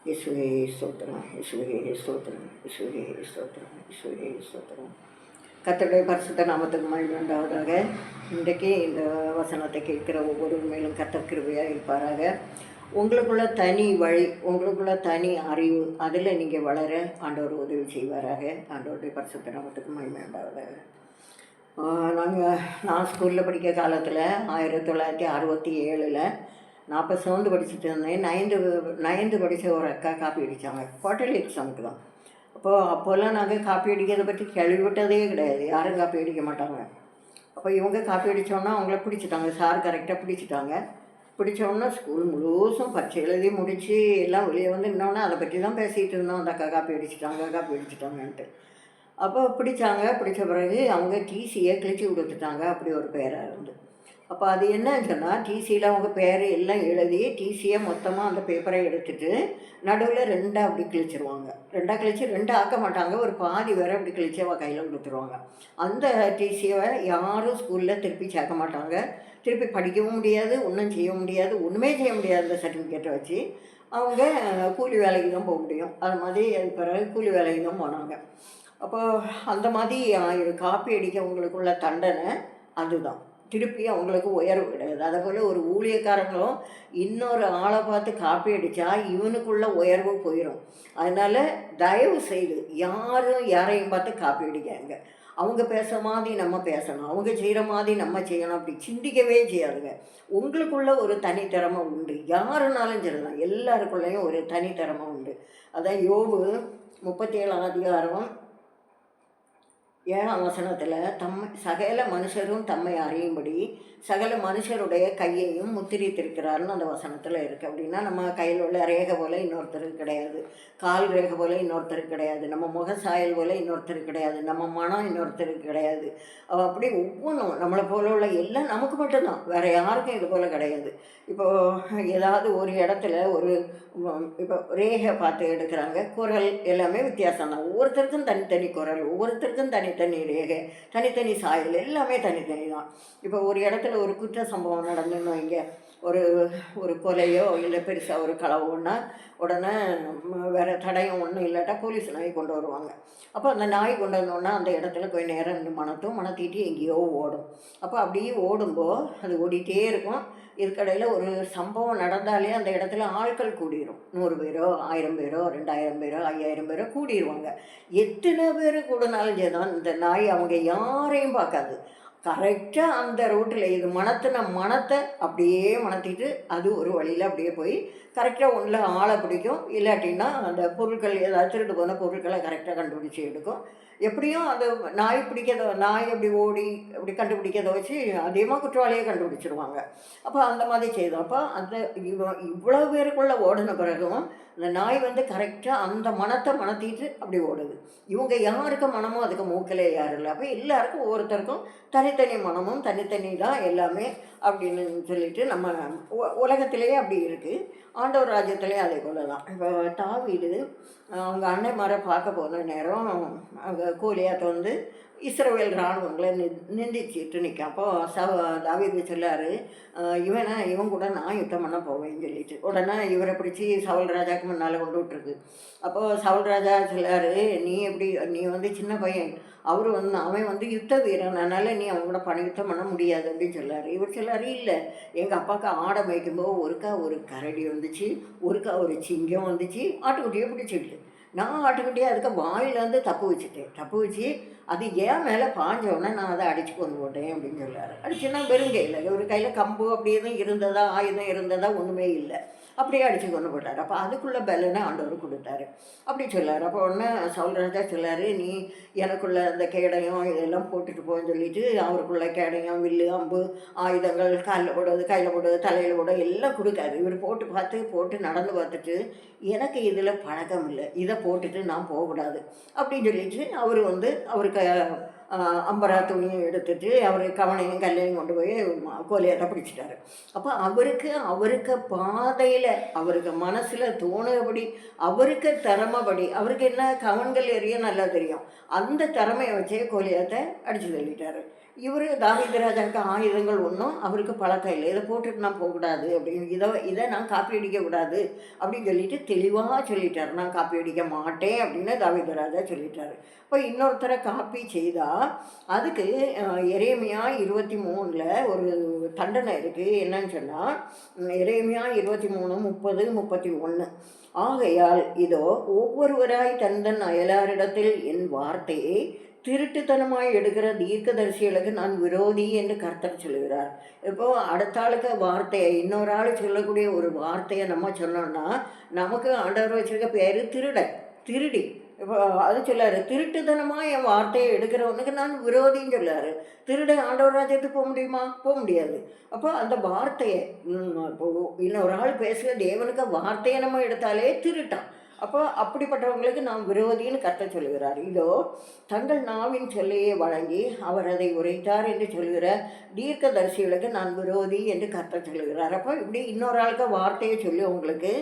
இயேசுவே ஸ்தோத்திரம், இயேசுவே ஸ்தோத்திரம், இயேசுவே ஸ்தோத்திரம், இயேசுவே ஸ்தோத்திரம். கர்த்தருடைய பரிசுத்த நாமத்துக்கு மகிமை உண்டாவதாக. இன்றைக்கு இந்த வசனத்தை கேட்கிற ஒவ்வொரு மேலும் கர்த்தர் கிருபையாக இருப்பாராக. உங்களுக்குள்ள தனி வழி, உங்களுக்குள்ள தனி அறிவு, அதில் நீங்கள் வளர ஆண்டவர் உதவி செய்வாராக. ஆண்டவருடைய பரிசுத்த நாமத்துக்கு மகிமை உண்டாவதாக. நான் ஸ்கூலில் படிக்கிற காலத்தில் 1967 நான் அப்போ சவுண்டு படிச்சுட்டு இருந்தேன். நைன்த்து படித்த ஒரு அக்கா காப்பி அடித்தாங்க, குவார்டர்லி எக்ஸாமுக்கு தான். அப்போல்லாம் நாங்கள் காப்பி அடிக்கிறத பற்றி கேள்விப்பட்டதே கிடையாது, யாரும் காப்பி அடிக்க மாட்டாங்க. அப்போ இவங்க காப்பி அடித்தோன்னா அவங்கள பிடிச்சிட்டாங்க, சார் கரெக்டாக பிடிச்சிட்டாங்க. பிடிச்சோன்னா ஸ்கூல் முழுசும் பரீட்சை எழுதி முடித்து எல்லாம் வெளியே வந்து இன்னொன்னே அதை பற்றி தான் பேசிகிட்டு இருந்தோம். அந்த அக்கா காப்பி அடிச்சிட்டாங்கன்ட்டு. அப்போ பிடிச்சாங்க. பிடிச்ச பிறகு அவங்க டிசியை கிழிச்சி கொடுத்துட்டாங்க, அப்படி ஒரு பேராக இருந்து. அப்போ அது என்னன்னு சொன்னால், டிசியில் அவங்க பேர் எல்லாம் எழுதி டிசியை மொத்தமாக அந்த பேப்பரை எடுத்துகிட்டு நடுவில் ரெண்டாக அப்படி கிழிச்சிருவாங்க. ரெண்டாக கிழிச்சி 2 ஆக்க மாட்டாங்க, ஒரு பாதி வேறு அப்படி கிழிச்சி அவள் கையில் கொடுத்துருவாங்க. அந்த டிசியை யாரும் ஸ்கூலில் திருப்பி சேர்க்க மாட்டாங்க, திருப்பி படிக்கவும் முடியாது, ஒன்றும் செய்ய முடியாது, ஒன்றுமே செய்ய முடியாது. அந்த சர்டிஃபிகேட்டை வச்சு அவங்க கூலி வேலைக்கு தான் போக முடியும். அது மாதிரி அது பிறகு கூலி வேலைக்கு தான் போனாங்க. அப்போ அந்த மாதிரி காப்பி அடிக்கவங்களுக்குள்ள தண்டனை அதுதான். திருப்பி அவங்களுக்கு உயர்வு கிடையாது. அதே போல் ஒரு ஊழியக்காரங்களும் இன்னொரு ஆளை பார்த்து காப்பி அடித்தா இவனுக்குள்ள உயர்வு போயிடும். அதனால் தயவு செய்து யாரும் யாரையும் பார்த்து காப்பி அடிக்காங்க. அவங்க பேசுகிற மாதிரி நம்ம பேசணும், அவங்க செய்கிற மாதிரி நம்ம செய்யணும், அப்படி சிந்திக்கவே செய்யாதுங்க. உங்களுக்குள்ள ஒரு தனித்திறமை உண்டு, யாருனாலும் சரிதான், எல்லாருக்குள்ளேயும் ஒரு தனித்திறமை உண்டு. அதான் யோபு 37ஆம் அதிகாரம் 7ஆம் வசனத்தில் சகல மனுஷரும் தம்மை அறியும்படி சகல மனுஷருடைய கையையும் முத்திரித்திருக்கிறாருன்னு அந்த வசனத்தில் இருக்குது. அப்படின்னா நம்ம கையில் உள்ள ரேகை போல் இன்னொருத்தருக்கு கிடையாது, கால் ரேகை போல் இன்னொருத்தருக்கு கிடையாது, நம்ம முக சாயல் போல் இன்னொருத்தருக்கு கிடையாது, நம்ம மனம் இன்னொருத்தருக்கு கிடையாது. அப்படி ஒவ்வொன்றும் நம்மளை போல உள்ள எல்லாம் நமக்கு மட்டும்தான், வேறு யாருக்கும் இது போல் கிடையாது. இப்போது ஏதாவது ஒரு இடத்துல இப்போ ரேகை பார்த்து எடுக்கிறாங்க, குரல் எல்லாமே வித்தியாசம் தான். ஒவ்வொருத்தருக்கும் தனித்தனி குரல், ஒவ்வொருத்தருக்கும் தனித்தனி ரேகை, தனித்தனி சாயல், எல்லாமே தனித்தனி தான். இப்போ ஒரு இடத்துல ஒரு குற்ற சம்பவம் நடந்துன்னு வைங்க, ஒரு கொலையோ இல்லை பெருசாக ஒரு களவோன்னா உடனே வேறு தடையும் ஒன்றும் இல்லாட்டா போலீஸ் நாய் கொண்டு வருவாங்க. அப்போ அந்த நாய் கொண்டு வந்தோன்னா அந்த இடத்துல கொஞ்சம் நேரம் மணத்திட்டு எங்கேயோ ஓடும். அப்போ அப்படியே ஓடும்போது அது ஓடிட்டே இருக்கும். இதுக்கடையில் ஒரு சம்பவம் நடந்தாலே அந்த இடத்துல ஆட்கள் கூடிரும். 100 பேரோ 1000 பேரோ 2000 பேரோ 5000 பேரோ கூடிடுவாங்க. எத்தனை பேர் கூடினாலும் சரிதான், இந்த நாய் அவங்க யாரையும் பார்க்காது. கரெக்டாக அந்த ரோட்டில் இது மணத்தை அப்படியே மணத்திட்டு அது ஒரு வழியில் அப்படியே போய் கரெக்டாக ஒன்றில் ஆளை பிடிக்கும், இல்லாட்டின்னா அந்த பொருட்கள் ஏதாவது திருட்டு போன பொருட்களை கரெக்டாக கண்டுபிடிச்சி எடுக்கும். எப்படியும் அந்த நாய் அப்படி ஓடி அப்படி கண்டுபிடிக்கிறத வச்சு அதிகமாக குற்றவாளியை கண்டுபிடிச்சிருவாங்க. அப்போ அந்த மாதிரி செய்தோம். அப்போ அந்த இவ்வளோ பேருக்குள்ளே ஓடின பிறகும் அந்த நாய் கரெக்டாக அந்த மணத்திட்டு அப்படி ஓடுது. இவங்க யாருக்கு மனமோ அதுக்கு மூக்கிலே யாரும் இல்லை. அப்போ எல்லாருக்கும் ஒவ்வொருத்தருக்கும் தனித்தனி மனமும் தனித்தனி தான் எல்லாமே அப்படின்னு சொல்லிட்டு நம்ம உலகத்திலேயே அப்படி இருக்குது. ஆண்டவர் ராஜ்யத்திலேயே அதே போல தான். இப்போ தாவீது அவங்க அன்னைமாரை பார்க்க போன நேரம் அங்கே கோலியாத்தை இஸ்ரவேல் இராணுவங்களை நிந்திச்சிட்டு நிற்கும். அப்போது தாவீது சொல்லார், இவன் கூட நான் யுத்தம் பண்ண போவேன்னு சொல்லிட்டு உடனே இவரை பிடிச்சி சவுல் ராஜாவுக்கு முன்னால் கொண்டு விட்டுருக்கு. அப்போது சவுல் ராஜா சொல்லார், நீ சின்ன பையன், அவன் யுத்த வீரன், அதனால் நீ அவங்க கூட யுத்தம் பண்ண முடியாது அப்படின்னு சொல்லார். இவர் சொல்லார், இல்லை, எங்கள் அப்பாவுக்கு ஆடை மேய்க்கும்போது ஒருக்கா ஒரு கரடி வந்துச்சு, ஒருக்கா ஒரு சிங்கம் வந்துச்சு, ஆட்டுக்குட்டியை பிடிச்சிட்டு நான் ஆட்டுக்குட்டியை அதுக்கு வாயிலேருந்து தப்பு வச்சு அது ஏன் மேலே பாஞ்சோடனே நான் அதை அடித்து கொண்டு போட்டேன் அப்படின்னு சொல்லார். அடிச்சுன்னா வெறுங்கையில் ஒரு கையில் கம்பு அப்படியே தான் இருந்ததா, ஆயுதம் இருந்ததா, ஒன்றுமே இல்லை, அப்படியே அடித்து கொண்டு போட்டார். அப்போ அதுக்குள்ளே பலனை ஆண்டவர் கொடுத்தாரு அப்படி சொல்லார். அப்போ உடனே சவுல் ராஜா சொல்லார், நீ எனக்குள்ள அந்த கேடயம் இதெல்லாம் போட்டுட்டு போன்னு சொல்லிட்டு அவருக்குள்ள கேடயம், வில்லு, அம்பு, ஆயுதங்கள் கையில் போடுறது தலையில் போட எல்லாம் கொடுத்தாரு. இவர் போட்டு நடந்து பார்த்துட்டு, எனக்கு இதில் பழக்கம் இல்லை, இதை போட்டுட்டு நான் போகக்கூடாது அப்படின்னு சொல்லிட்டு அவருக்கு அம்பரா துணியும் எடுத்துட்டு அவர் கவனையும் கல்லையும் கொண்டு போய் கோலியாத்தை பிடிச்சிட்டாரு. அப்போ அவருக்கு பாதையில் அவருக்கு மனசில் தோணுபடி அவருக்கு திறமைப்படி அவருக்கு என்ன கவன்கள் எறிய நல்லா தெரியும், அந்த திறமையை வச்சே கோலியாத்தை அடித்து தள்ளிட்டாரு. இவர் தாவீது ராஜாவுக்கு ஆயுதங்கள் ஒன்றும் அவருக்கு பழக்கம் இல்லை, இதை போட்டுட்டு நான் போகக்கூடாது அப்படின்னு, இதை நான் காப்பி அடிக்கக்கூடாது அப்படின்னு சொல்லிட்டு தெளிவாக சொல்லிட்டார். நான் காப்பி அடிக்க மாட்டேன் அப்படின்னு தாவீது ராஜா சொல்லிட்டாரு. இப்போ இன்னொருத்தரை காப்பி செய்தால் அதுக்கு எரேமியா 23 ஒரு தண்டனை இருக்குது. என்னன்னு சொன்னால் எரேமியா 23, 30, 31. ஆகையால் இதோ ஒவ்வொருவராய் தன் அயலாரிடத்தில் என் வார்த்தையை திருட்டுத்தனமாய் எடுக்கிற தீர்க்கதரிசிகளுக்கு நான் விரோதி என்று கர்த்தர் சொல்லுகிறார். இப்போது அடுத்த ஆளுக்கு வார்த்தையை, இன்னொரு ஆள் சொல்லக்கூடிய ஒரு வார்த்தையை நம்ம சொன்னோம்னா நமக்கு ஆண்டவர் வச்சிருக்க பேர் திருடி. இப்போ அது சொல்லாரு, திருட்டுத்தனமாக என் வார்த்தையை எடுக்கிறவனுக்கு நான் விரோதின்னு சொல்லாரு. திருட ஆண்டவர் ராஜ்யத்துக்கு போக முடியுமா? போக முடியாது. அப்போ அந்த வார்த்தையை இப்போ இன்னொரு ஆள் பேசுகிற தேவனுக்கு வார்த்தையை நம்ம எடுத்தாலே திருட்டான். அப்போ அப்படிப்பட்டவங்களுக்கு நாம் விரோதின்னு கர்த்தர் சொல்லுகிறார். இதோ தங்கள் நாவின் சொல்லையே வழங்கி அவர் அதை உரைத்தார் என்று சொல்கிற தீர்க்கதரிசிகளுக்கு நான் விரோதி என்று கர்த்தர் சொல்லுகிறார். அப்போ இப்படி இன்னொரு ஆளுக்கு வார்த்தையை சொல்லி உங்களுக்கு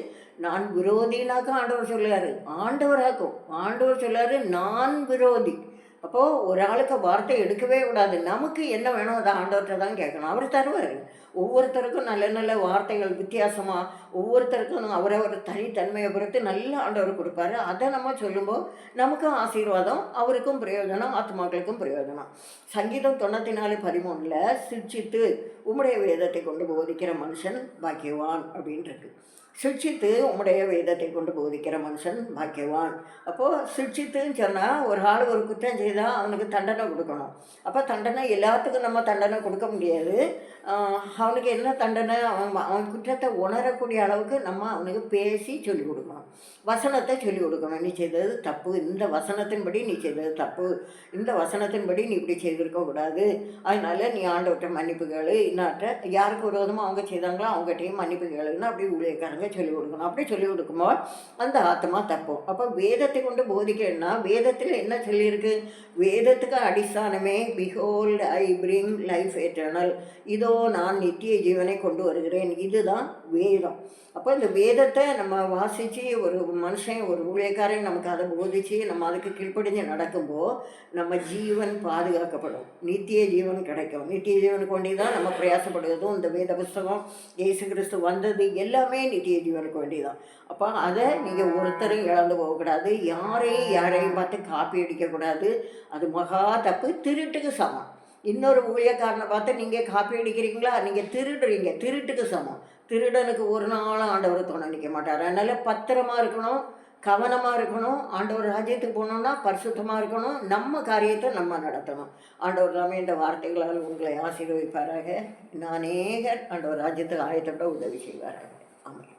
நான் விரோதினாக்கும் ஆண்டவர் சொல்லுறாரு, ஆண்டவர் சொல்லாரு நான் விரோதி. அப்போது ஒரு ஆளுக்கு வார்த்தை எடுக்கவே கூடாது. நமக்கு என்ன வேணும் அதை ஆண்டவர்கிட்ட தான் கேட்கணும், அவர் தருவார். ஒவ்வொருத்தருக்கும் நல்ல நல்ல வார்த்தைகள் வித்தியாசமாக, ஒவ்வொருத்தருக்கும் அவரவர் தனித்தன்மையை பொறுத்து நல்ல ஆண்டவர் கொடுப்பாரு. அதை நம்ம சொல்லும்போது நமக்கும் ஆசீர்வாதம், அவருக்கும் பிரயோஜனம், ஆத்மாக்களுக்கும் பிரயோஜனம். சங்கீதம் 94:13 சிட்சித்து உம்முடைய வேதத்தை கொண்டு போதிக்கிற மனுஷன் பாக்கியவான் அப்படின்ட்டு. சிட்சித்து உம்முடைய வேதத்தை கொண்டு போதிக்கிற மனுஷன் பாக்கியவான். அப்போது சிட்சித்துன்னு சொன்னால் ஒரு ஆள் ஒரு குற்றம் செய்தால் அவனுக்கு தண்டனை கொடுக்கணும். அப்போ தண்டனை எல்லாத்துக்கும் நம்ம தண்டனை கொடுக்க முடியாது. அவனுக்கு என்ன தண்டனை, அவன் குற்றத்தை உணரக்கூடிய அளவுக்கு நம்ம அவனுக்கு பேசி சொல்லிக் கொடுக்கணும், வசனத்தை சொல்லிக் கொடுக்கணும். நீ செய்தது தப்பு, இந்த வசனத்தின்படி நீ செய்தது தப்பு, இந்த வசனத்தின்படி நீ இப்படி செய்திருக்கக்கூடாது, அதனால நீ ஆண்டவர்கிட்ட மன்னிப்பு கேளு, இன்னாட்ட யாருக்கு விரோதமாக அவங்க செய்தாங்களோ அவங்ககிட்டையும் மன்னிப்பு கேளுன்னு அப்படி ஊழியக்காரங்க சொல்லிக் கொடுக்கணும். அப்படி சொல்லிக் கொடுக்கும்போது அந்த ஆத்மா தப்போம். அப்போ வேதத்தை கொண்டு போதிக்கணும்னா வேதத்தில் என்ன சொல்லியிருக்கு? வேதத்துக்கு அடிസ്ഥാனமே behold I bring life eternal, இதோ நான் நித்திய ஜீவனை கொண்டு வருகிறேன், இதுதான் வேதம். அப்போ இந்த வேதத்தை நம்ம வாசித்து ஒரு மனுஷன், ஒரு ஊழியக்காரன் நமக்கு அதை போதிச்சு நம்ம அதுக்கு கீழ்ப்படிஞ்சு நடக்கும்போது நம்ம ஜீவன் பாதுகாக்கப்படும், நித்திய ஜீவன் கிடைக்கும். நித்திய ஜீவனுக்கு வேண்டி தான் நம்ம பிரயாசப்படுவதும் இந்த வேத புஸ்தகம், இயேசு கிறிஸ்து வந்தது எல்லாமே நித்திய ஜீவனுக்கு வேண்டிதான். அப்போ அதை நீங்கள் ஒருத்தரும் இழந்து போகக்கூடாது, யாரையும் பார்த்து காப்பி அடிக்கக்கூடாது. அது மகா தப்பு, திருட்டுக்கு சமம். இன்னொரு ஊழியக்காரனை பார்த்து நீங்கள் காப்பி அடிக்கிறீங்களா, நீங்கள் திருடுறீங்க, திருட்டுக்கு சமம். திருடனுக்கு ஒரு நாளும் ஆண்டவர் துணை நிற்க மாட்டார். அதனால் பத்திரமா இருக்கணும், கவனமாக இருக்கணும். ஆண்டவர் ராஜ்யத்துக்கு போகணுன்னா பரிசுத்தமாக இருக்கணும், நம்ம காரியத்தை நம்ம நடத்தணும். ஆண்டவர் எல்லாமே இந்த வார்த்தைகளால் உங்களை ஆசீர்வதிப்பாராக. அநேகர் ஆண்டவர் ராஜ்யத்துக்கு ஆயத்தோட உதவி செய்வாராக. ஆமாம்.